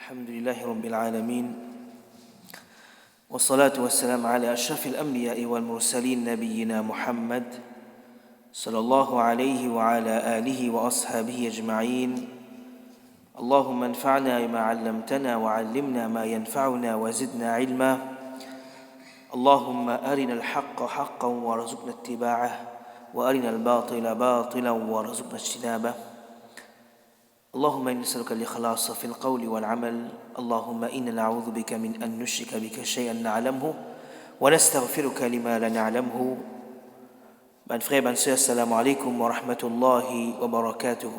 الحمد لله رب العالمين والصلاة والسلام على أشرف الأنبياء والمرسلين نبينا محمد صلى الله عليه وعلى آله وأصحابه أجمعين. اللهم انفعنا بما علمتنا وعلمنا ما ينفعنا وزدنا علما. اللهم أرنا الحق حقا وارزقنا اتباعه وأرنا الباطل باطلا وارزقنا اجتنابه. اللهم إنا نسألك الإخلاص في القول والعمل. اللهم إنا نعوذ بك من أن نشرك بك شيئا نعلمه ونستغفرك لما لا نعلمه. Mes frères, mes sœurs, assalamu alaikum wa rahmatullahi wa barakatuh.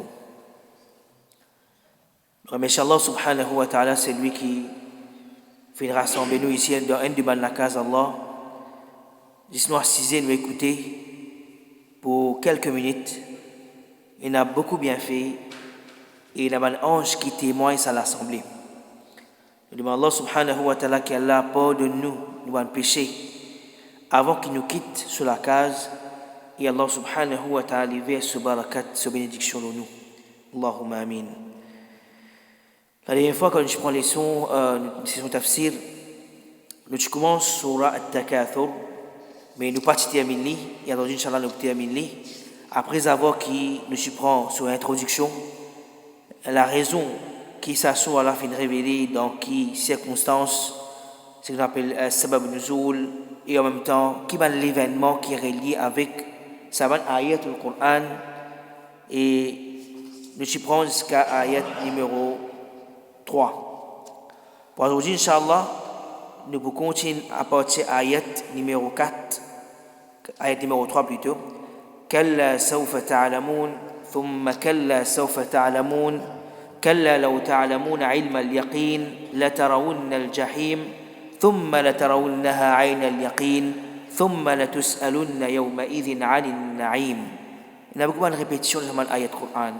Remercie Allah subhanahu wa ta'ala, c'est lui qui fait rassembler nous ici dans un du la case Allah. Juste nous assiser, nous écouter pour quelques minutes. Il a beaucoup bien fait. Et il y a un ange qui témoigne à l'assemblée. Nous demandons Allah subhanahu wa ta'ala qu'Allah pardonne-nous nos péchés avant qu'il nous quitte sur la case. Et Allah subhanahu wa ta'ala verse ce barakat, ce bénédiction de nous. Allahumma amin. La dernière fois, quand je prends les sons, session tafsir, nous commençons sur At-Takathur, mais nous pas terminer, et alors Inch'Allah nous terminer. Après avoir qui nous prend sur l'introduction, la raison qui s'assoit à la fin de révéler dans quelles circonstances, c'est ce qu'on appelle Sabab Nuzul, et en même temps, qui va l'événement qui est relié avec Saban Ayat du Coran, et nous prenons jusqu'à Ayat numéro 3. Pour aujourd'hui, Inch'Allah, nous pouvons continuer à partir de Ayat numéro 4, Ayat numéro 3 plutôt. كلا سوف تعلمون ثم كلا سوف تعلمون كلا لو تعلمون علم اليقين لترون الجحيم ثم لترونها عين اليقين ثم لتسألن يومئذ عن النعيم. Il y a beaucoup de répétitions dans l'ayat du Coran.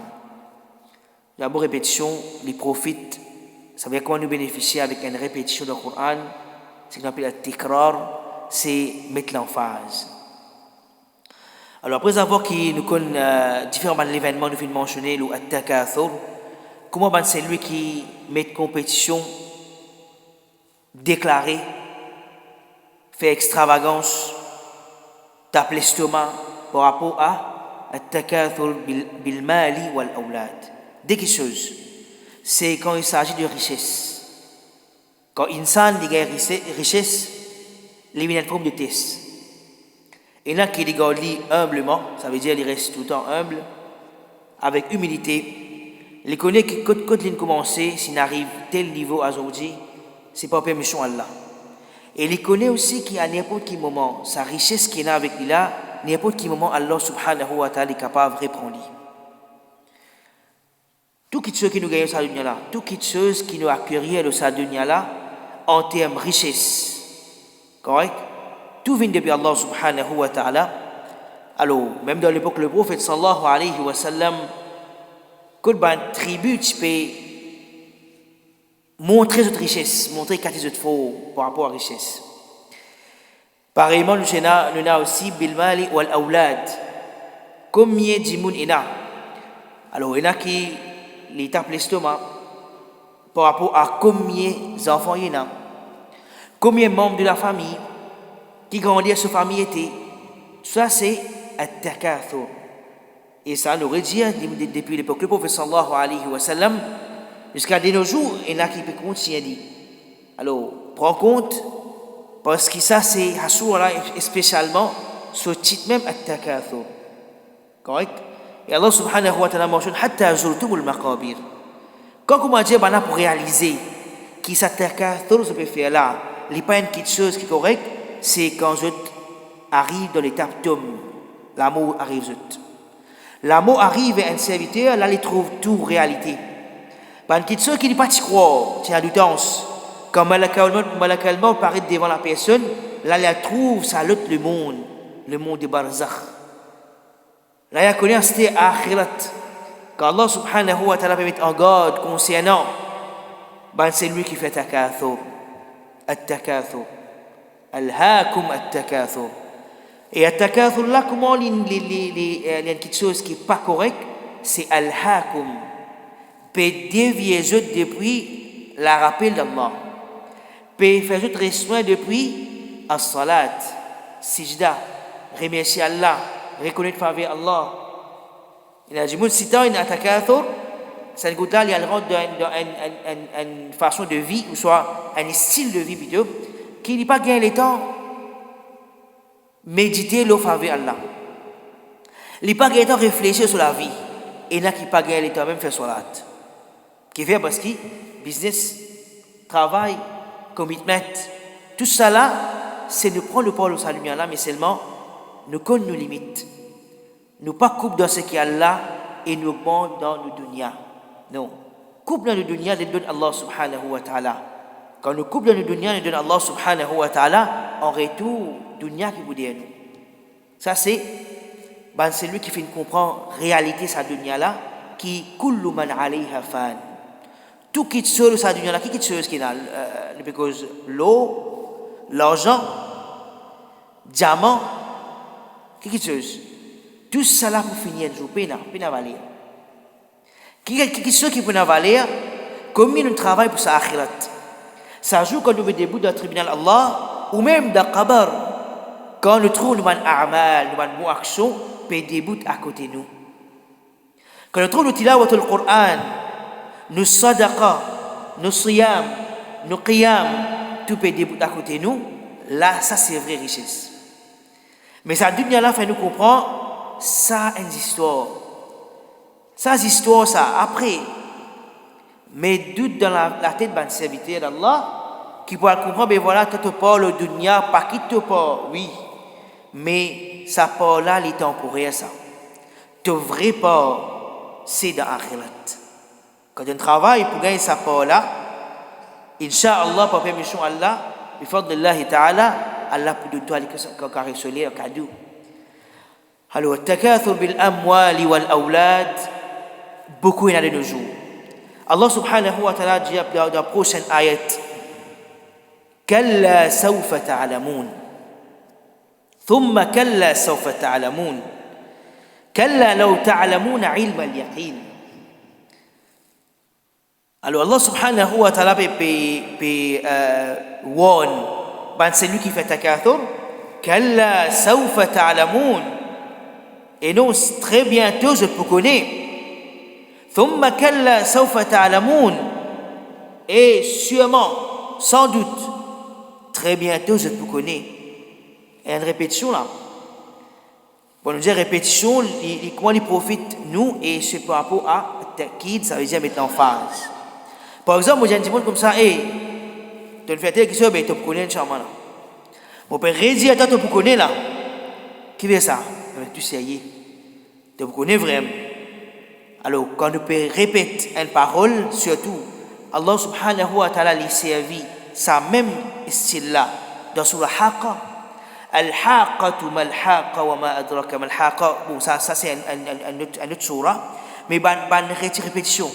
Il y a beaucoup de répétitions, les prophètes, ça veut dire comment nous bénéficier avec une répétition du Coran, c'est ce qu'on appelle le tikrar, c'est mettre l'emphase. Alors après avoir qui nous connaît différents événements nous venons mentionner le At-Takathur, comment c'est lui qui met compétition, déclarer, fait extravagance, tape l'estomac par rapport à At-Takathur bil mali wal awlad. Dès quelque chose, c'est quand il s'agit de richesse. Quand insan dit richesse, il y a une forme de test. Et là, qui regarde humblement, ça veut dire qu'il reste tout le temps humble, avec humilité. Il connaît que quand il commence, s'il arrive tel niveau aujourd'hui, c'est pas permission Allah. Et il connaît aussi qu'à n'importe quel moment, sa richesse qu'il a avec lui là, n'importe quel moment, Allah subhanahu wa ta'ala est capable de reprendre. Toutes les choses qui nous gagnent cette dunya là, toutes les choses qui nous accueillent de cette dunya là, en termes de richesse, correct? Tout vient depuis Allah subhanahu wa ta'ala. Alors, même dans l'époque, le prophète sallallahu alayhi wa sallam, quand un tribu, tu peux montrer cette richesse, montrer qu'est-ce que tu faux par rapport à la richesse. Pareillement, nous avons aussi bilmali wal awlad. Combien de monde il y a? Alors, il y a qui les tape l'estomac par rapport à combien d'enfants il y a. Combien de membres de la famille qui grandit à sa famille était. Ça, c'est At-Takathur. Et ça, nous dit depuis l'époque du prophète sallallahu alayhi wa sallam, jusqu'à de nos jours, il y en a qui peuvent continuer. Alors, prends compte, parce que ça, c'est Hassoura, spécialement, ce titre même At-Takathur. Correct? Et Allah subhanahu wa ta'ala mentionne Hatta zurtumul maqabir. Quand on dit, pour réaliser qui cet Takathur se peut faire là, il n'y a pas une petite chose qui est correcte. C'est quand je arrive dans l'étape d'homme, l'amour arrive. L'amour arrive à un serviteur, là il trouve tout réalité. Une petite chose qui n'est pas de croire, c'est la doutance. Quand malakalement paraît devant la personne, là il trouve ça l'autre le monde de barzakh. Là il connaît c'était akhirat. Quand Allah subhanahu wa ta'ala met en garde concernant, c'est lui qui fait Takathur. At-Takathur. Al-Hakum At-Takathur. Et At-Takathur là, comment il y a quelque chose qui n'est pas correct, c'est Al-Hakum. Peut dévier depuis la rappel d'Allah. Peut faire tout restreint depuis as-salat, sijda, remercier Allah, reconnaître faveur Allah. Il a dit, si tu as une atakathur, cette goutte-là, elle rentre dans une façon de vie, ou soit un style de vie plutôt, qui n'est pas gagné le temps méditer le faveur Allah. Il n'est pas gagné le temps réfléchir sur la vie. Et il n'y a qui pas gagné le temps même faire salat. Qui fait parce que business, travail, commitment, tout ça là, c'est de prendre le parole au salut là, mais seulement nous connaissons nos limites. Nous pas coupe dans ce qui est là et nous bon dans le dunya. Non. Coupe dans le dunya, nous donne Allah subhanahu wa ta'ala. Quand nous coupe dans le dunya, nous donne Allah subhanahu wa ta'ala, en retour, dunya qui vous dit à nous. Ça c'est lui qui fait comprendre la réalité de cette dunya là, qui kullu man alayha fan. Tout qui sur cette dunya là, qui sur ce qui est là, because l'eau, l'argent, diamant, qui sur tout ça là pour finir un jour, pena valer. Qui ceux qui peuvent valer, combien nous travaillons pour sa akhirat. Ça joue quand nous venons debout dans le tribunal Allah, ou même dans le qabr, quand nous trouvons nos a'mal, nos actions, peut debout à côté de nous. Quand nous trouvons nos tilawat al-Qur'an, nos sadaqa, nos siyam, nos qiyam, tout peut debout à côté de nous, là, ça c'est vraie richesse. Mais ça, dunya là, fait nous comprendre, ça, une histoire. Ça, c'est histoire, ça. Après, mais doute dans la tête d'un serviteur d'Allah qui pourra comprendre, ben voilà, tu te parles au dunya, pas qui te parle, oui. Mais ça parle là, il est temporaire, ça. Ton vrai part, c'est dans l'akhirat. Quand on travaille pour gagner sa part là, Inch'Allah, par permission d'Allah, bi fadlillahi ta'ala, Allah peut donner toi un cadeau. Alors, التكاثر بالأموال والأولاد, beaucoup il y en a de nos jours. Allah subhanahu wa ta'ala dit dans la prochaine ayat, كلا سوف تعلمون ثم كلا سوف تعلمون كلا لو تعلمون علم اليقين. Alors Allah subhanahu wa ta'ala peut warn, c'est lui qui fait takathur, كلا سوف تعلمون. Et non, très bientôt, je peux connaître. ثم كلا سوف تعلمون. Et sûrement, sans doute, très bientôt, je peux connaître. Et une répétition là. Pour nous dire répétition, comment il profite nous et c'est par rapport à ta'kid, ça veut dire mettre en phase. Par exemple, moi j'ai un petit monde comme ça, tu fais telle question, ben tu peux connaître Inch'Allah là. Mon père redire attends, tu peux connaître là. Qui veut ça? Tu sais, tu connais vraiment. Alors, quand nous répétons une parole, surtout, Allah subhanahu wa ta'ala lui servit sa même style là dans Surah Haqqa. Al-Haqqatu mal-Haqqa wa ma adraka mal-Haqqa. Bon, ça c'est un autre surah, mais une répétition.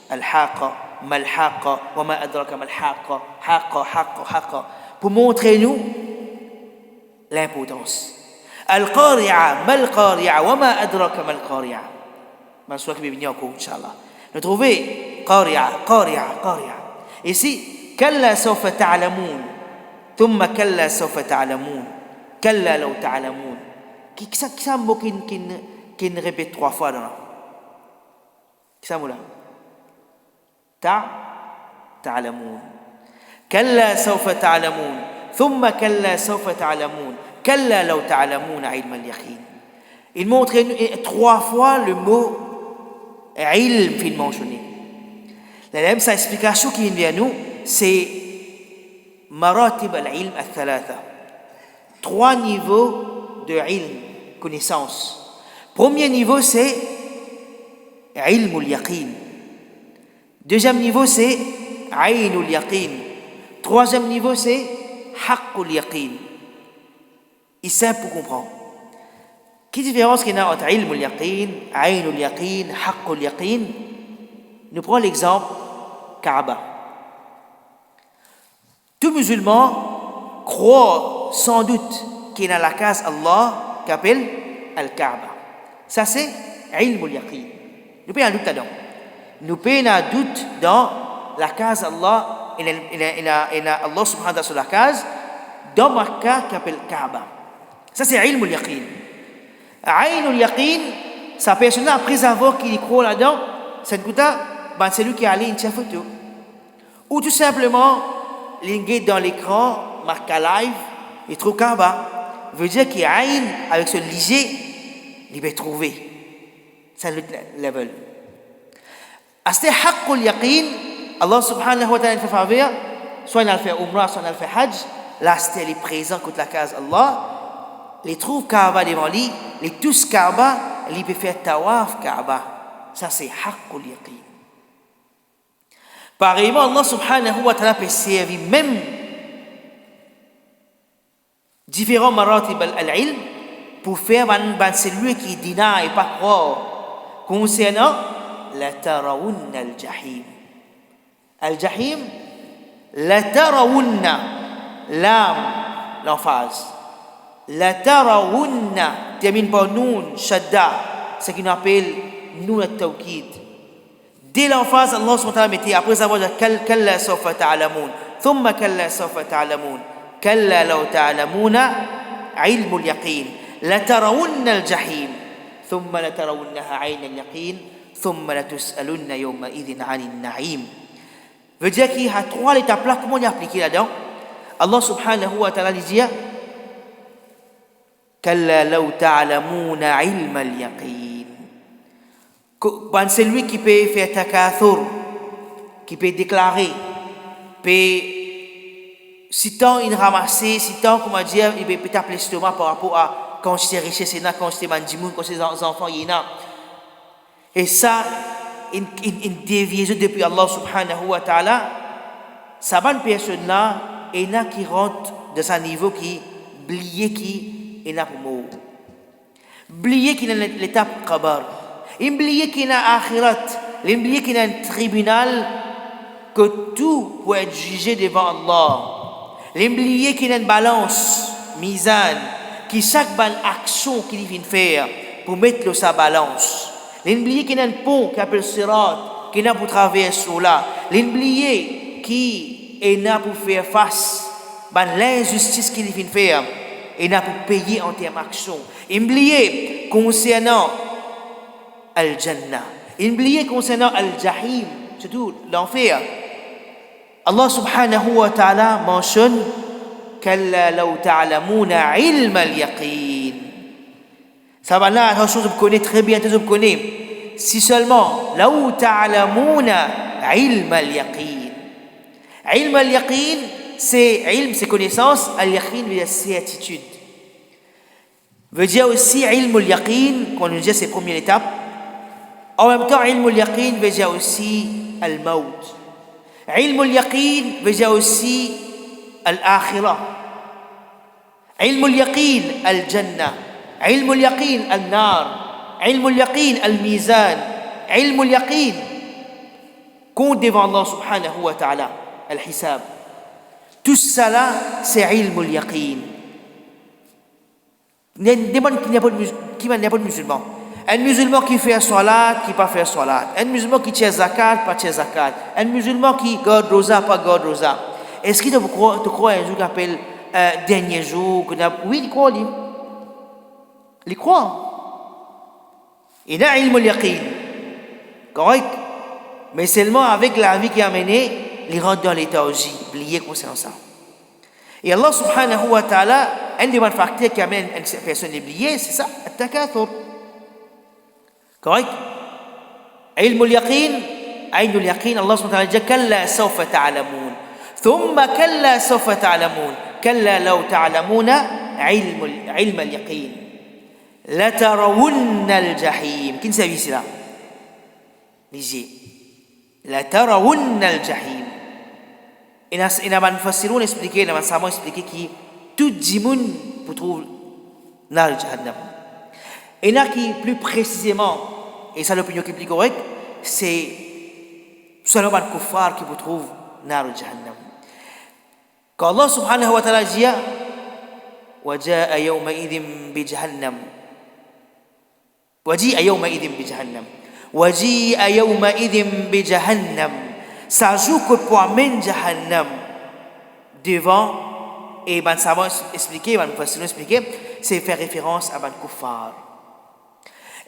Al-Haqqa mal-Haqqa wa ma adraka mal-Haqqa. Haqqa. Pour montrer nous l'importance. Al-Qari'a mal-Qari'a wa ma adraka mal-Qari'a. Je suis qui va venir encore, Inch'Allah. Nous trouvons Qari'a. Ici, Kalla sawfa ta'lamoun. Thumma kalla sawfa ta'lamoun. Kalla law ta'lamoun. Qui ça mot qui répète 3 fois dans là? Qui ça mot là? Ta'lamoun. Kalla sawfa ta'lamoun. Thumma kalla sawfa ta'lamoun. Kalla law ta'lamoun ilm al-yaqin. Il montre 3 fois le mot ilm qu'il mentionné. La même explication qui vient à nous, c'est maratib al-ilm al-thalatha. 3 niveaux de ilm, connaissance. Premier niveau, c'est ilm al-yaqin. Deuxième niveau, c'est ayn al-yaqin. Troisième niveau, c'est haqq al-yaqin. Il est simple pour comprendre. Quelle différence qu'il y a entre ilm al-yaqin, ayn al-yaqin, haqq al-yaqin? Nous prenons l'exemple Kaaba. Tout musulman croit sans doute qu'il y a la case Allah qu'appelle Al-Kaaba. Ça c'est ilm al-yaqin. Nous pas un doute là-dedans. Nous pas un doute dans la case Allah, il a Allah subhanahu wa ta'ala sur la case, dans Makkah qui s'appelle Kaaba. Ça c'est ilm al-yaqin. Ayn al-yaqin, sa personne après avoir qu'il croit là-dedans, c'est celui qui est allé une photo. Ou tout simplement, il dans l'écran, Makkah live, il trouve Kaaba. Veut dire qu'il y a Ayn avec ce léger, il va trouver. C'est le level. À ce haqqul yaqin, Allah subhanahu wa ta'ala fait faveur, soit il a fait Umrah, soit il a fait Hajj, là c'était les présents contre la case Allah, les trouve Kaaba devant lui, les tous Kaaba, il peut faire tawaf Kaaba. Ça c'est haqqul yaqin. Pareillement, Allah subhanahu wa ta'ala peut servir même différents maratib al-ilm pour faire celui qui dit non et pas croire concernant la tarawunna al-jahim. Al-jahim, la tarawunna, l'âme, l'emphase. La tarawunna, termine par noun, shadda, ce qu'on appelle noun al-tawkid. Dès l'emphase, Allah subhanahu wa ta'ala mettait, après avoir dit kalla sawfa ta'lamun, thumma kalla sawfa ta'lamun, kalla law ta'lamuna, ilmu al-yaqin. La tarawunna al-jahim. ثم لترونها عين اليقين ثم لتسألن يومئذ عن النعيم. Veut dire qu'il y a trois étapes là, comment on y appliquer là-dedans? Allah subhanahu wa ta'ala dit كلا لو تعلمون علم اليقين. C'est lui qui peut faire takathur, qui peut déclarer, peut si tant il ramasse, si tant comment dire, il peut taper l'estomac par rapport à quand j'étais richesse, quand j'étais mandimoun, quand j'étais enfant, il y en a. Et ça, une déviation depuis Allah subhanahu wa ta'ala, ça va une personne là, il y en a qui rentre de ce niveau qui, oublié qui, il y en a pour mourir. Oublié qu'il y a l'étape qabar. Oublié qu'il y a akhirat. Oublié qu'il y a un tribunal que tout peut être jugé devant Allah. Oublié qu'il y a une balance, mizan, qui chaque bonne action qu'il vient faire pour mettre dans sa balance. L'oublié qu'il y a un pont qui appelle Sirat, qui n'a pour traverser là. L'oublié qui est là pour faire face à l'injustice qu'il vient faire et là pour payer en termes d'action. L'oublié concernant Al-Jannah. L'oublié concernant Al-Jahim, surtout l'enfer. Allah subhanahu wa ta'ala mentionne كلا لو تعلمون علم اليقين. Ça va là, attention, je me connais très bien, je me connais. Si seulement, لو تعلمون علم اليقين. علم اليقين, c'est ilm, c'est connaissance. Al-yaqin veut dire certitude. Veut dire aussi ilm al-yaqin, quand on dit c'est la première étape. En même temps, ilm al-yaqin veut dire aussi al-maut. Ilm al-yaqin veut dire aussi الآخرة. علم اليقين الجنة. علم اليقين النار. علم اليقين الميزان. علم اليقين compte devant Allah subhanahu wa ta'ala al-hisab. Tout ça là, c'est ilm al-yaqin. Demande qu'il n'y a pas de musulman. Un musulman qui fait salat, qui pas fait salat. Un musulman qui tient zakat, pas tient zakat. Un musulman qui garde rosa, pas garde rosa. Est-ce qu'il te croit un jour qu'on appelle dernier jour? Oui, il croit. Il croit. Il a ilm al-yaqin. Correct. Mais seulement avec la vie qui a mené, il rentre dans l'état aussi. Oubliez concernant ça. Et Allah subhanahu wa ta'ala, un des facteurs qui amène une personne à oublier, c'est ça, at-takathur. Correct. Ilm al-yaqin, ayn al-yaqin, Allah subhanahu wa ta'ala dit kalla sawfa ta'lamun. ثم كلا سوف تعلمون كلا لو تعلمون علم اليقين لترون الجحيم. Qui c'est ici là? Lisez. لترون الجحيم. Il a un mufassirun expliqué, il a un savant expliqué qui tout djimoun pour trouver nar jahannam. Il y en a qui plus précisément, et ça l'opinion qui est plus correcte, c'est seulement un kuffar qui vous trouve nar jahannam. Quand Allah subhanahu wa ta'ala dit وجاء يومئذ بجهنم وجيء يومئذ بجهنم وجيء يومئذ بجهنم Ça joue que pour amener Jahannam devant, et ben savants expliquer, ben professeurs expliquer, c'est faire référence à ben kuffar.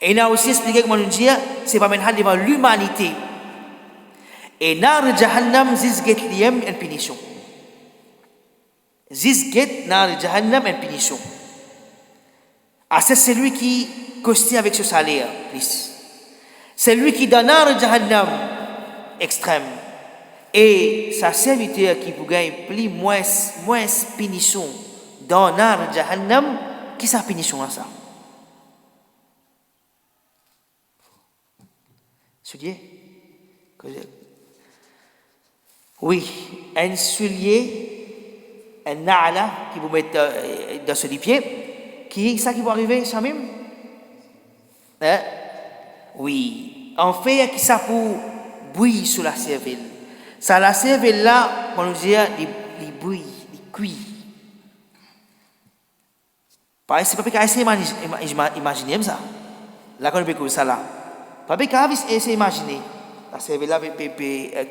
Et il a aussi expliqué comment nous dire, c'est pas maintenant devant l'humanité. Et nar Jahannam zizget liem en punition. Zizget nar Jahannam en punition. Ah, c'est celui qui costine avec ce salaire, plus. C'est lui qui donne nar Jahannam extrême. Et sa serviteur qui vous gagne plus moins punition dans nar Jahannam, qui sa punition à ça? Oui, un soulier, un na'ala qui vous met dans ce pied, qui est ça qui va arriver, Shamim? Hein? Oui, en fait, qui ça pour bouillir sur la cervelle. Ça, la cervelle là, on nous dit, il bouille, il cuit. Pareil, c'est pas qu'à essayer d'imaginer ça. Là, quand on peut ça là. Pas qu'à essayer d'imaginer. La cervelle là, peut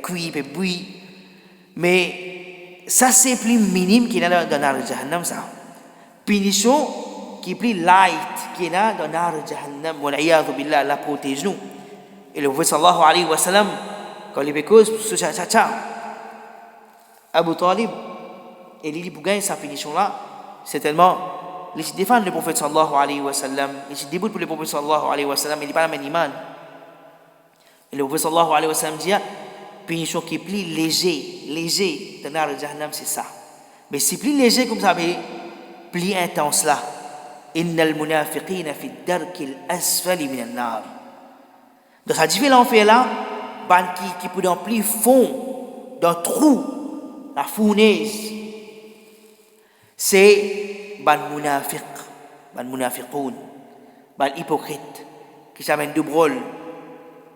cuire, peut bouillir. Mais ça, c'est plus minime qu'il y a dans le Jahannam, ça. Punition qui est plus light qu'il y a dans le Jahannam. Wal'iyadhu billah, Allah protège nous. Et le prophète sallallahu alayhi wa sallam, quand il cause sur Chacha, Abu Talib, et il dit pour gagner sa punition là, c'est tellement. Il se défend le prophète sallallahu alayhi wa sallam, il se déboute pour le prophète sallallahu alayhi wa sallam, il n'est pas la même iman. Et le prophète sallallahu alayhi wa sallam dit, punition qui est plus léger dans le Jahannam, c'est ça. Mais c'est plus léger comme ça, mais plus intense là. Innal munafiqina fi darkil asfali minan nar. Dans sa différence l'enfer là, qui peut dans plus fond, dans le trou, la fournaise, c'est ban munafiqoun, ban hypocrite, qui s'amène de brol.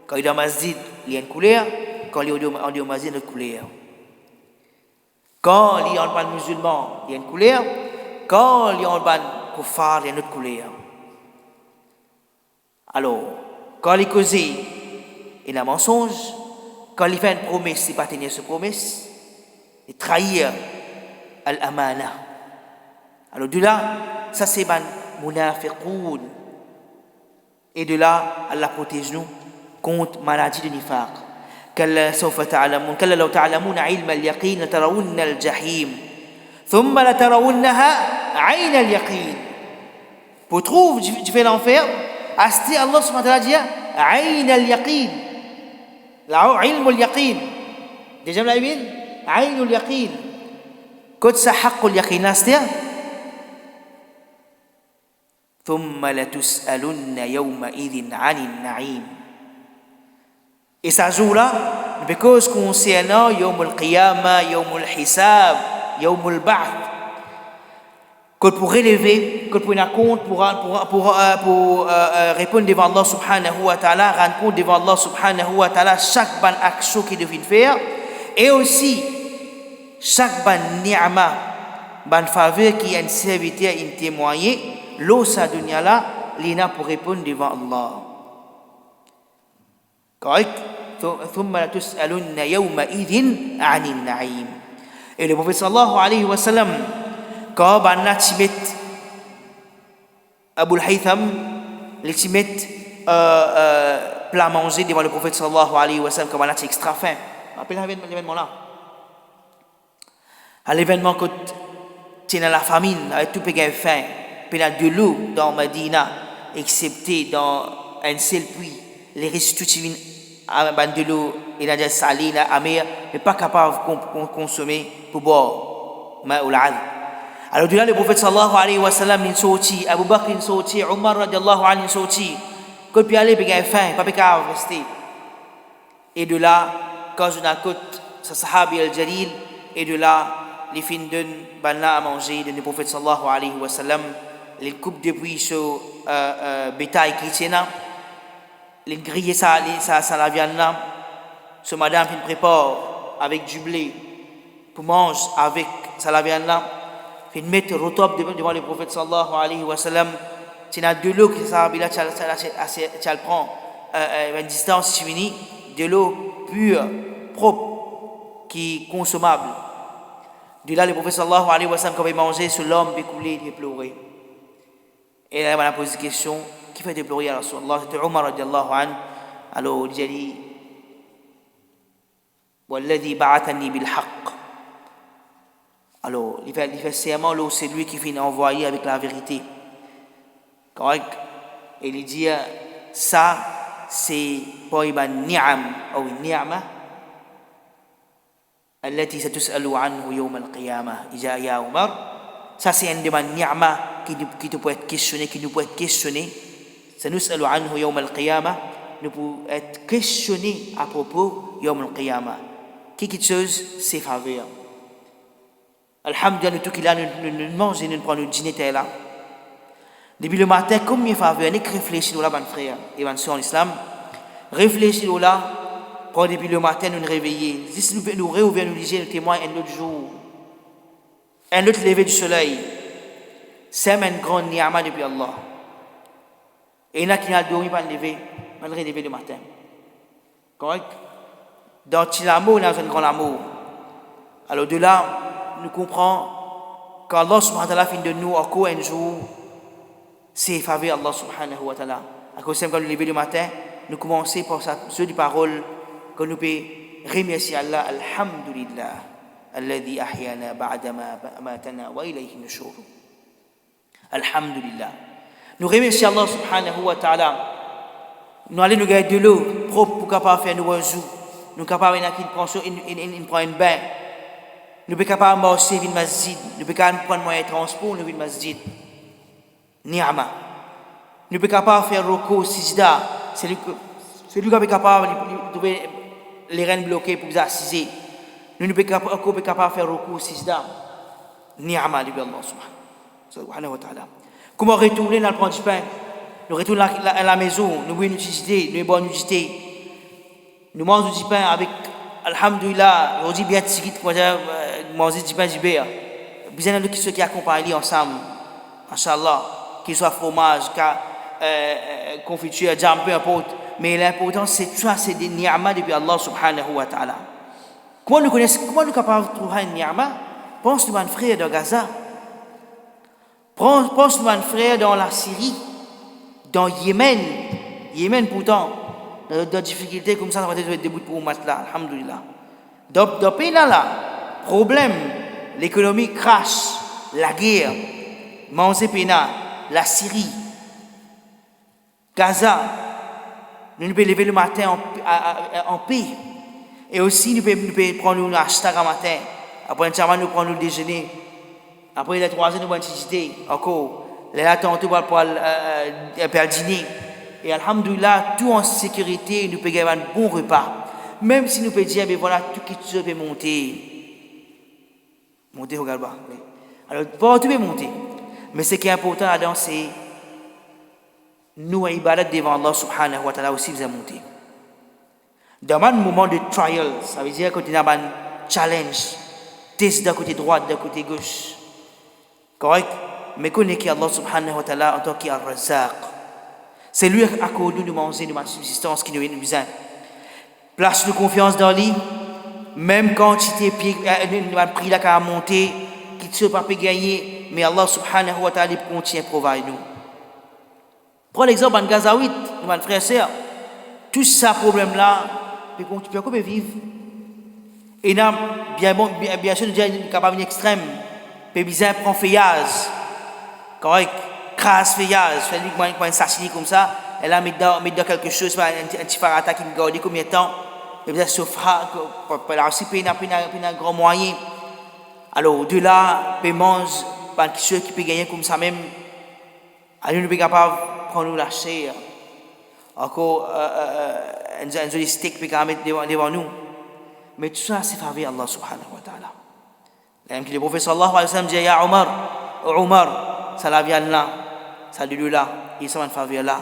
Quand il est dans le masjid, il y a une couleur. Quand il est au masjid, il y a une couleur. Quand il est en ban musulman, il y a une couleur. Quand il est en ban kuffar, il y a une autre couleur. Alors, quand il est causé, il y a un mensonge. Quand il fait une promesse, il ne pas tenir cette promesse. Il trahir al-amana. Alors de là, ça c'est ban munafiqoun. Et de là, Allah protège nous contre maladie de nifaq. كلا سوف تعلمون كلا لو تعلمون علم اليقين لترون الجحيم ثم لترونها عين اليقين. Pour trouver tu fais l'enfer, asti Allah subhanahu wa ta'ala dit عين اليقين. La علم اليقين. Déjà la bin عين اليقين. Quand ça حق اليقين asti ثم لتسألن يومئذ عن النعيم. Et ça joue là, parce concernant Yawm al-Qiyamah, Yawm al-Hisab, Yawm al-Ba'th, que pour relever, que pour une compte, pour répondre devant Allah subhanahu wa ta'ala, rendre compte devant Allah subhanahu wa ta'ala chaque bonne action qu'il devait faire, et aussi chaque bonne ni'ma, bonne faveur qui a un serviteur, un témoigné, l'eau sa dunya là, l'ina pour répondre devant Allah. Correct? ثم لتسألن يومئذ عن النعيم. Et le prophète sallallahu alayhi wa sallam, quand Banna Tibet, Abu al-Haytham, les Tibet plat manger devant le prophète sallallahu alayhi wa sallam, quand Banna c'est extra faim. Rappelez l'événement là. À l'événement que tu es dans la famine, avec tout pays faim, puis il y a de l'eau dans Medina, excepté dans un seul puits, les restitutions de l'eau, il a déjà salé, il a amer, mais pas capable de consommer pour boire. Alors, de là, le prophète sallallahu alayhi wa sallam, il sorti, Abu Bakr, il sorti, Omar radiallahu anhu, il sorti. Quand il allait, il a faim, pas capable de rester. Et de là, quand je n'écoute sa sahabi al-Jalil, et de là, les fins d'un banna à manger, de le prophète sallallahu alayhi wa sallam, les coupes de bruit sur bétail qui tiennent. Les griller ça la viande là. Ce madame qui prépare avec du blé pour manger avec ça la viande là. Fait mettre au top devant le prophète sallallahu alayhi wa sallam. Tu as de l'eau que ça là tu prend une distance fini de l'eau pure propre qui est consommable. De là, le prophète sallallahu alayhi wa sallam, quand il mangeait, sur l'homme peut couler, il pleurait. Et là, il a posé la question, qui fait pleurer à Rasulallah? C'était Omar radiallahu anhu. Alors, il a dit, Walladhi ba'athani bil haqq. Alors, il fait serment, c'est lui qui finit envoyé avec la vérité. Correct? Et il dit, ça, c'est pour une ni'am, ou une ni'ama, allati satus'alu anhu yawm al-qiyamah. Il dit, ya Omar, ça c'est une demande ni'ama qui peut être questionné, qui nous peut être questionné. Satus'alu anhu yawm al-qiyamah, nous pouvons être questionné à propos yawm al-qiyamah. Quelque chose, c'est faveur. Alhamdulillah, nous tous qui là, nous mangeons, nous prenons le dîner là. Depuis le matin, comme il faveur, nous réfléchissons là, mon frère et ma soeur en islam. Réfléchissons là, pour depuis le matin, nous nous réveiller. Si nous réouvrons, nous lisons le témoin un autre jour, un autre lever du soleil, c'est un grand ni'ama depuis Allah. Et il y en a qui n'ont dormi pas lever, malgré lever le matin. Correct? Dans l'amour, il y a un grand amour. Alors de là, nous comprenons qu'Allah subhanahu wa ta'ala finit de nous encore un jour, c'est faveur Allah subhanahu wa ta'ala. À cause de quand nous levons le matin, nous commençons par cette parole que nous pouvons remercier Allah. Alhamdulillah, alladhi ahyana ba'dama amatana wa ilayhi nushur. Alhamdulillah. Nous remercions Allah subhanahu wa ta'ala. Nous allons nous garder de l'eau propre pour capable faire nos jours. Nous sommes capables de prendre un bain. Nous sommes capables de marcher dans le masjid. Nous sommes capables de prendre un moyen de transport dans le masjid. Ni'ama. Nous sommes capables de faire roko, sijda. C'est lui qui est capable de trouver les reins bloqués pour vous assiser. Nous sommes capables de faire roko, sijda. Ni'ama, lui, Allah subhanahu wa ta'ala. Comment retourner dans le prendre du pain? Nous retournons à la maison. Nous voulons utiliser, nous voulons utiliser. Nous mangeons du pain avec, alhamdulillah, on dit bien tigit, manger du pain du béa. Bien de ceux qui accompagnent ensemble, machallah, qu'il soit fromage, confiture, jam, peu importe. Mais l'important, c'est ça, c'est des ni'ama depuis Allah subhanahu wa ta'ala. Comment nous sommes capables de trouver une ni'ama? Pense-nous à un frère de Gaza. Pense-nous à un frère dans la Syrie, dans Yémen. Yémen, pourtant. Dans des difficultés comme ça, on va être debout pour un là, alhamdulillah. Dans le pays là, problème, l'économie crash, la guerre, manger pena, la Syrie, Gaza, nous pouvons lever le matin en paix. Et aussi, nous pouvons prendre un hashtag un matin. Après, nous prenons le déjeuner. Après, les 3 heures, nous prenons une idée. Encore, les attentes pour le dîner. Et alhamdulillah, tout en sécurité, nous pouvons avoir un bon repas. Même si nous pouvons dire, mais voilà, tout qui peut monter. Monter, regarde bas. Alors, tout peut monter. Mais ce qui est important là-dedans, c'est nous, ibadat devant Allah subhanahu wa ta'ala aussi, vous avez monté. Dans un moment de trial, ça veut dire que tu as un challenge, test d'un côté droit, d'un côté gauche. Correct? Mais connaissez Allah subhanahu wa ta'ala en tant qu'Ar-Razzaq. C'est lui qui accorde nous manger, de subsistance qui nous est besoin. Place de confiance dans lui, même quand tu as pris la à monter, qui ne peut pas gagner, mais Allah subhanahu wa ta'ala continue à provide nous. Prends l'exemple en Gazaouit, mon frère et sœur, tout ce problème-là, tu peux vivre. Et là, bien sûr, nous sommes capables d'extrême, mais bien prendre feuillage, correct? Crasse feuillage, fait-lui un sashimi comme ça, elle a mis dans quelque chose, un petit farata qui me garde combien de temps, et bien sûr, pour la aussi, un grand moyen. Alors, de là, on mange, quelque chose qui peut gagner comme ça même, alors nous sommes capables de prendre la chair, encore un joli steak peut mettre devant nous. Mais tout ça, c'est faveur Allah subhanahu wa ta'ala. Même que le prophète sallallahu alayhi wa sallam dit, Ya Omar, ça la vient là. Ça lui là, il s'en faveur là,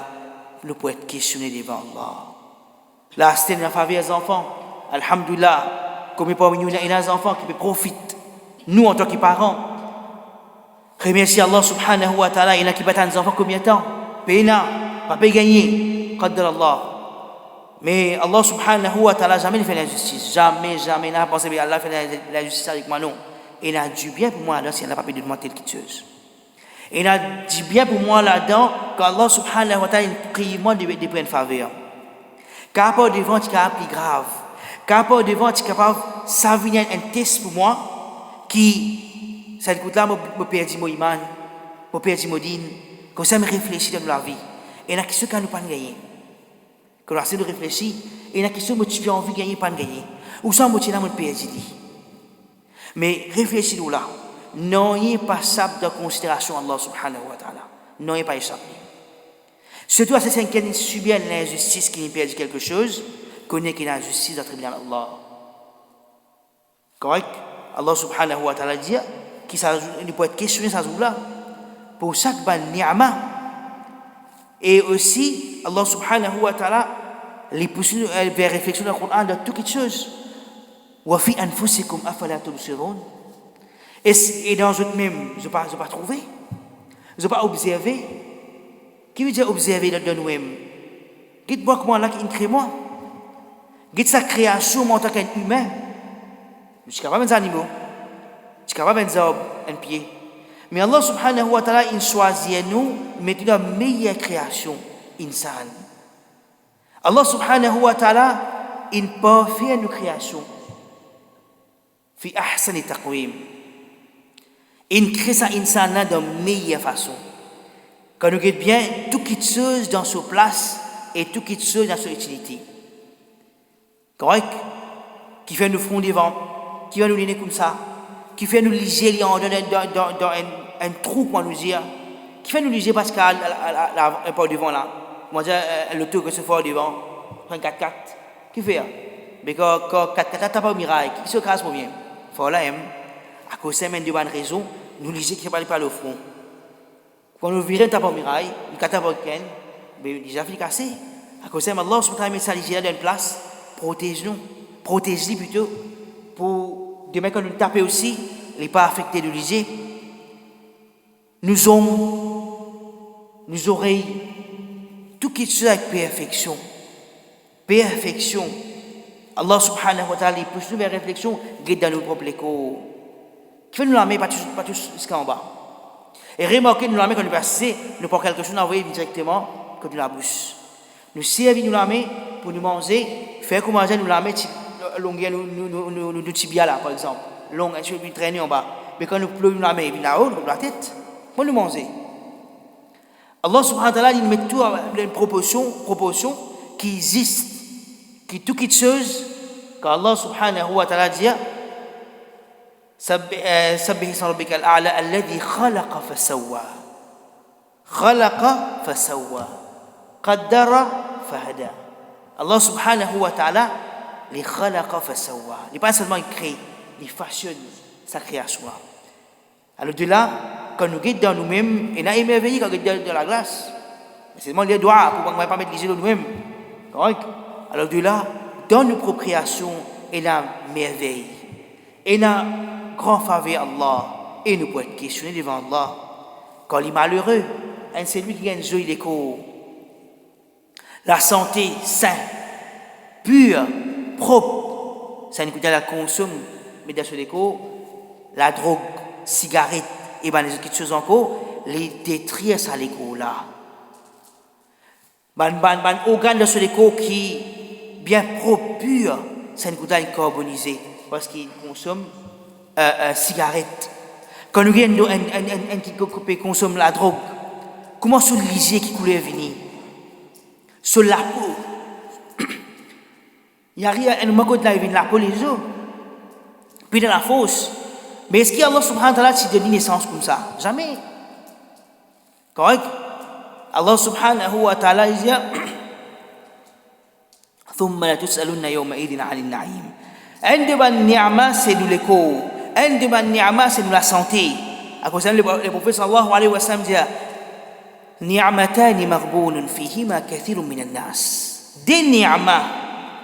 nous pouvons être questionnés devant Allah. Là, c'est une faveur des enfants. Alhamdulillah, comme il y a des enfants qui profitent, nous en tant que parents. Remerciez Allah subhanahu wa ta'ala, il y en a qui battent des enfants combien de temps? Péna, pas gagner, qaddar Allah. Mais Allah subhanahu wa ta'ala jamais fait l'injustice. Jamais n'a pensé que Allah fait l'injustice avec moi, non. Il a du bien pour moi là si elle n'a pas pu de moi telle chose. Il a du bien pour moi là-dedans qu'Allah subhanahu wa ta'ala prie moi de prendre faveur. Car par devant tu capable plus grave. Car par devant tu capable ça vient un test pour moi qui ça écoute là me perdre mon iman, me perdre mon dîne, comme ça me réfléchir dans la vie. Et la question qu'on nous pas gagner. Quand on essaie de réfléchir, et la question que tu as envie de gagner pas gagner. Ou ça motiver mon perdre. Mais réfléchis-nous là. Non, il n'est pas passable de considération Allah subhanahu wa ta'ala. Non, il n'est pas échappé. Surtout à ces cinq qui subissent l'injustice, qui perdent quelque chose, connaît qu'il y a l'injustice dans le tribunal d'Allah. Correct? Allah subhanahu wa ta'ala dit qu'il peut être questionné ça là pour chaque ban ni'ma. Et aussi, Allah subhanahu wa ta'ala les pousse vers réflexion dans le Coran de toutes les choses. Wa fi anfusikum afala tubsirun. Et dans eux-mêmes, je n'ai pas trouvé, je n'ai pas observé. Qui veut dire observer dans nous-mêmes? Dites-moi comment Allah qui crée moi. Dites sa création en tant qu'humain. Je suis capable de animaux. Je suis capable de un pied. Mais Allah subhanahu wa ta'ala, il choisit nous, mettre la meilleure création, insan. Allah subhanahu wa ta'ala, il parfait nos créations. Fi ahsani taqwim. Il crée ça insan là de meilleure façon. Quand nous regardons bien, tout quitte chose dans sa place et tout quitte chose dans son utilité. Correct? Qui fait nous front devant, qui va nous donner comme ça, qui fait nous liger dans un trou, comment nous dire, qui fait nous liger parce qu'il y a un pas devant là. Moi, j'ai l'auto que se fait devant, un 4x4. Qui fait? Mais quand 4x4 n'a pas de miraille, qui se casse pour bien? Il faut là, à cause de cette bonne raison, nous liger qui ne parle pas le front. Quand nous virons ta miraille, nous catavons quelqu'un, mais déjà fini cassé. À cause de Allah, subhanahu wa ta'ala, met ça dans une place, protège-nous, protège-les plutôt, pour demain quand nous tapons aussi, les pas affectés de l'usé. Nous oreilles, tout qui est avec perfection. Perfection. Allah subhanahu wa ta'ala, il pousse nous vers la réflexion, guide dans nos propres échos. Qui fait nous la mettre pas tous jusqu'en bas. Et remarquez, nous la main quand nous passons, nous prenons quelque chose, nous envoyons directement comme de la bouche. Nous servons nous la main pour nous manger, faire comment manger, nous la main, nous tibia là, par exemple. Long, nous traîner en bas. Mais quand nous pleurons nous la main, nous là-haut, nous la tête, pour nous manger. Allah subhanahu wa ta'ala, il met tout à une proportion qui existe, qui tout quelque chose, quand Allah subhanahu wa ta'ala dit, سبح اسم ربك الأعلى الذي خلق فسوى قدر فهدى. Allah subhanahu wa ta'ala les khalaqa fasawwa. Il n'est pas seulement il crée, il façonne sa création. Alors de là, quand nous guidons dans nous-mêmes, et nous émerveillés quand nous guidons dans la glace, c'est seulement les doigts pour ne pas mettre les yeux dans nous-mêmes. Alors de là, dans nos propres créations, il y a merveille. Et la grand faveur Allah. Et nous pouvons être questionnés devant Allah. Quand il est malheureux, c'est lui qui gagne joie l'écho. La santé saine, pure, propre. Ça nous coûte la consomme, mais dans ce l'écho, la drogue, cigarette, et bien les autres choses encore, les détruire ça l'écho là. Ban organe de ce l'écho qui bien propre, pur, ça nous coûte carbonisé. Parce qu'il consomme cigarette. Quand nous avons un qui consomme la drogue, comment sur le lisier qui coule venir? Sur la peau. Il y a rien, un moment de la peau les os. Puis dans la fosse. Mais est-ce qu'Allah subhanahu wa ta'ala s'est donné naissance comme ça? Jamais. Correct? Allah subhanahu wa ta'ala dit ثم لتسألن يومئذ عن النعيم. عندما النعمة c'est nous l'écho. عندما النعمة c'est nous la santé. À cause de le prophète sallallahu alayhi wa sallam dit نعمتان مغبون فيهما كثير من الناس. Des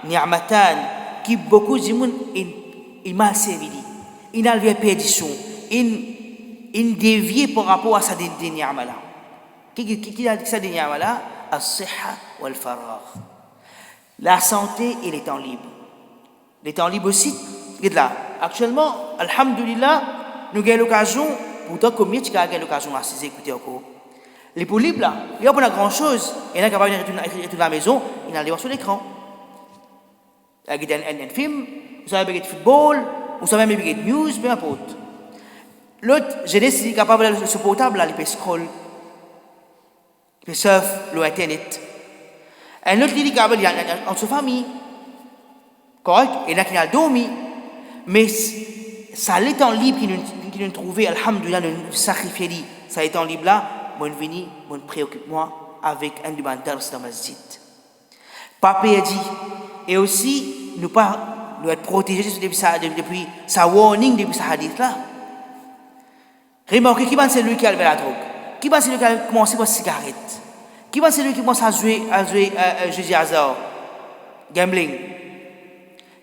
ni'matan qui beaucoup de monde il mal servi. Il a levé perdition. Il dévié par rapport à ça des ni'ma là. Qui a dit ça des ni'ma là? As-sihha wal faragh. La santé et les temps libres. Les temps libres aussi, regarde là. Actuellement, alhamdulillah, nous avons l'occasion, pourtant combien tu as l'occasion d'assister écouter encore. Les pour libres là, il n'y a pas grand chose. Il y a capable de retourner à la maison, il y a aller voir sur l'écran. Il y a un film, vous savez regarder football, vous savez même regarder news, peu importe. L'autre, j'ai décidé capable de ce portable là, il peut scroll, il peut surf, l'internet. Un autre, il est capable en sa famille. Correct? Et là, il a dormi. Mais ça, les temps libres qu'il nous trouvé, alhamdoulilah, nous sacrifier, ça, les temps libres là, moi, je viens, moi, je préoccupe moi avec un du bandar dans le masjid. Pas perdu. Et aussi, nous être protégés depuis sa warning, depuis sa hadith là. Remarquez, qui va c'est lui qui a levé la drogue? Qui va c'est lui qui a commencé par la cigarette? Qui va c'est lui qui commence à jouer jeu de hasard? Gambling.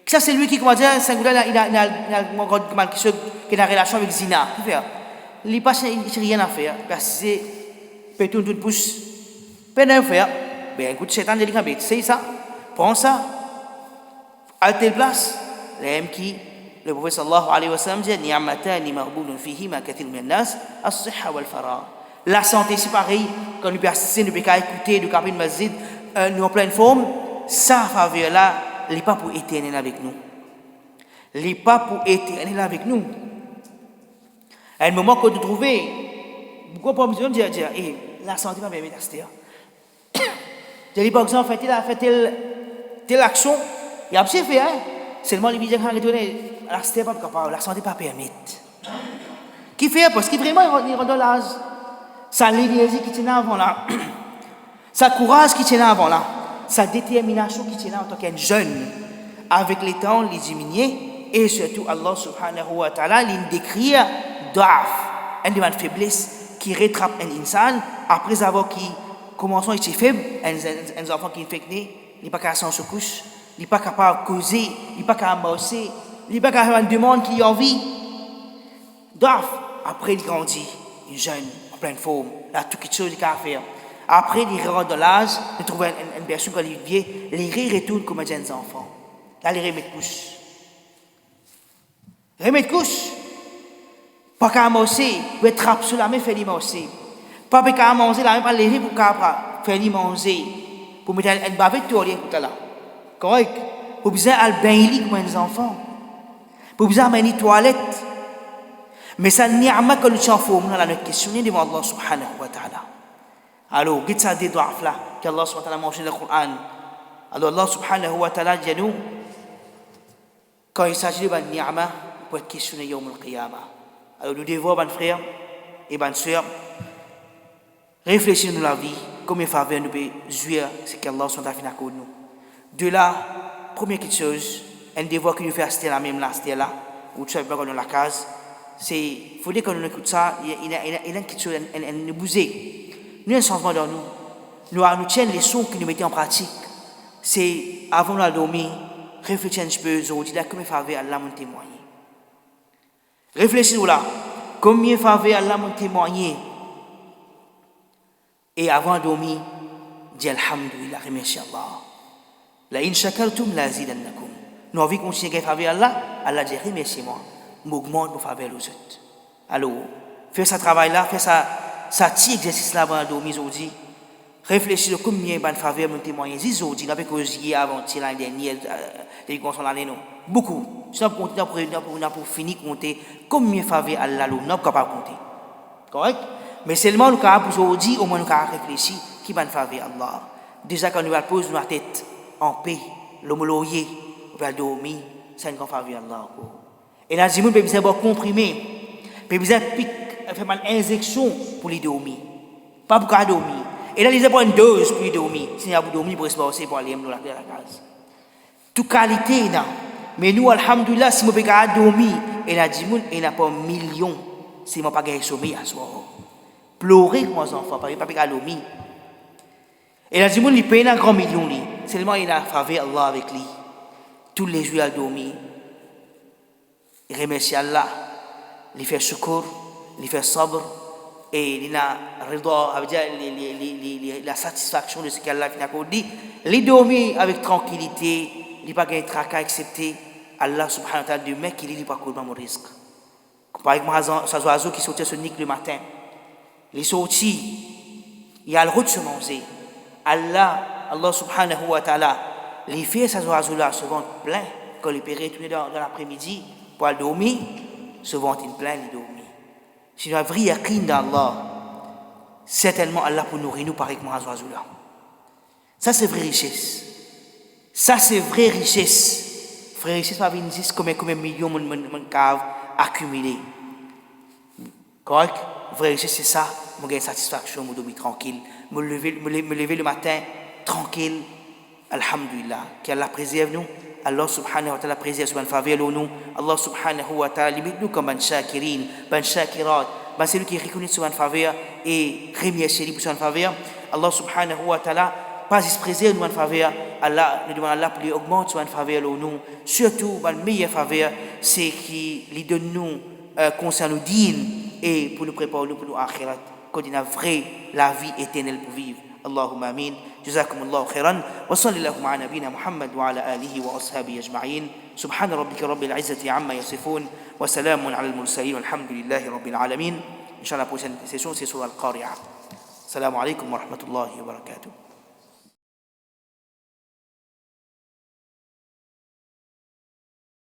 Ça, c'est lui qui commence à dire, c'est un gars, il a une relation avec Zina. Qu'est-ce qu'il fait? Il n'a rien à faire. Parce que c'est tout pouce. Pas rien à faire. Ben écoute, c'est un délicat, c'est ça. Prends ça. À telle place. Le prophète sallallahu alayhi wa sallam dit ni'matani maghbunun fihima kathir min nas as-sihha wal faragh. La santé c'est pareil quand nous persistons nous pouvons écouter nous capable masjid nous en pleine forme ça faveur là n'est pas pour éternel avec nous. n'est pas pour éternel avec nous. À un moment que nous trouvons pourquoi pas besoin de dire la santé va permettre d'assister. Je dis par exemple fait telle action il a bien fait seulement les visiteurs qui retournent la santé pas capable, la santé pas permettre. Qui fait parce qu'il vraiment il rend l'âge. Ça l'énergie qui tient avant là. Ça courage qui tient avant là. Sa détermination qui tient là en tant qu'un jeune avec les temps les diminuer et surtout Allah subhanahu wa ta'ala il décrit d'af, une faiblesse qui rattrape un insan après avoir qui commençant à être faible, un enfant qui est infecté, il n'est pas capable de se coucher, il n'est pas capable de causer, il n'est pas capable de marcher. Il n'est pas capable de faire une demande qui a envie. D'af, après il grandit, il est jeune, en pleine forme, il a tout quelque chose qu'il a à faire. Après il rentre dans l'âge, il trouve une personne quand il est vieux, il retourne comme un jeune enfant. Là il remet couche. Remet couche. Pas qu'à manger, il peut trapper sur la main, faire manger. Pas qu'à manger, la main pas lever pour faire manger. Pour mettre une bavette tout rien là. Correct? Pour besoin de baigner comme un enfant. Pour besoin de une toilette. Mais ça n'y a pas que nous changeons dans la question devant Allah subhanahu wa ta'ala. Alors, qu'est-ce que ça dit là qu'Allah subhanahu wa ta'ala mentionne dans le Coran? Alors Allah subhanahu wa ta'ala dit nous quand il s'agit de la ni'ama pour être questionné yawm al-qiyamah. Alors nous devons, mes frères et mes sœurs, réfléchir dans la vie, combien de faveurs nous pouvons jouir ce qu'Allah subhanahu wa ta'ala fait nous. De là, première chose, un devoir que nous faisons assister la même là, ou tu sais pas dans la case, c'est, il faut dire que nous écoute ça, il y a quelque chose, une bousée. Nous avons un changement dans nous. Nous tiennent les sons que nous mettons en pratique. C'est, avant de dormir, réfléchir un petit peu, aujourd'hui, là, combien de faveurs Allah m'a témoigné. Réfléchissez là, combien de faveurs Allah m'a témoigné. Et avant de dormir, dis Alhamdulillah, remercie Allah. La in shakartum la zidannakum. Nous avons continué à faire Allah, Allah dit remerciez-moi, m'augmente pour faire aux autres. Alors, fais ce travail-là, fais ça petit exercice-là avant de dormir aujourd'hui. Réfléchis à combien de faveurs m'ont témoigné aujourd'hui, avec aujourd'hui, avant-hier, l'année dernière, les consommateurs l'année non. Beaucoup. Si on pour finir de compter combien de faveurs Allah nous n'a pas capable de compter. Correct? Mais seulement nous capable aujourd'hui, au moins nous capable réfléchir qui va nous faveur Allah. Déjà quand nous allons poser notre tête en paix, l'homologuer, on va dormir, c'est une grande faveur Allah. Et là, si vous avez besoin de comprimer, vous avez besoin de faire une injection pour les dormir. Pas pour dormir. Et là, ils ont une dose pour les dormir. Si vous dormir, pour se passer pour aller dans la case. Toute qualité, là. Mais nous, alhamdoulilah, si vous pouvez dormir, et là, il n'y a pas un million, si vous n'avez pas gagné sommeil à soir. Pleurer comme les enfants, pas dormir. Et là, il paye un grand million. Seulement, il a faveur Allah avec lui. Tous les jours, il dormir. Il remercie Allah. Il fait shukr, il fait sabr. et il a la satisfaction de ce qu'Allah a dit. Il dormir avec tranquillité, il n'a pas de tracas accepté. Allah subhanahu wa ta'ala de mec il n'est pas contre mon risque. Par exemple, ça oiseau qui sortait ce nick le matin. Il est sorti, il a le droit de se manger. Allah subhanahu wa ta'ala, les fait ces oiseaux-là se vont plein quand ils peuvent retourner dans l'après-midi pour aller dormir, se vont plein, ils dorment. Si nous avons vrai yaqin d'Allah, certainement Allah pour nourrir nous par exemple ces oiseaux-là. Ça c'est vraie richesse. Ça c'est vraie richesse. Vraie richesse va venir juste combien millions de caves accumulées. Correct? Vraie richesse c'est ça. Je gagne satisfaction, je dormir tranquille. Me lever le matin tranquille. Alhamdulillah. Qu'Allah préserve nous. Allah subhanahu wa ta'ala préserve subhanahu faveur nous. Allah subhanahu wa ta'ala limite nous comme un shakirin, un shakirat. C'est lui qui reconnaît subhanahu faveur et remercie lui pour son faveur. Allah subhanahu wa ta'ala pas juste préserve nous faveur. Allah nous demande Allah pour lui augmenter subhanahu faveur nous. Surtout la meilleure faveur c'est qu'il lui donne nous concernant nous dînes et pour nous préparer pour nous akhirat. Qu'on ait vrai la vie éternelle pour vivre. اللهم امين جزاكم الله خيرا وصلى اللهم على نبينا محمد وعلى اله واصحابه اجمعين سبحان ربك رب العزه عما يصفون وسلام على المرسلين والحمد لله رب العالمين ان شاء الله la prochaine session c'est sur Al-Qari'ah. Assalamu alaikum wa rahmatullahi wa barakatuh.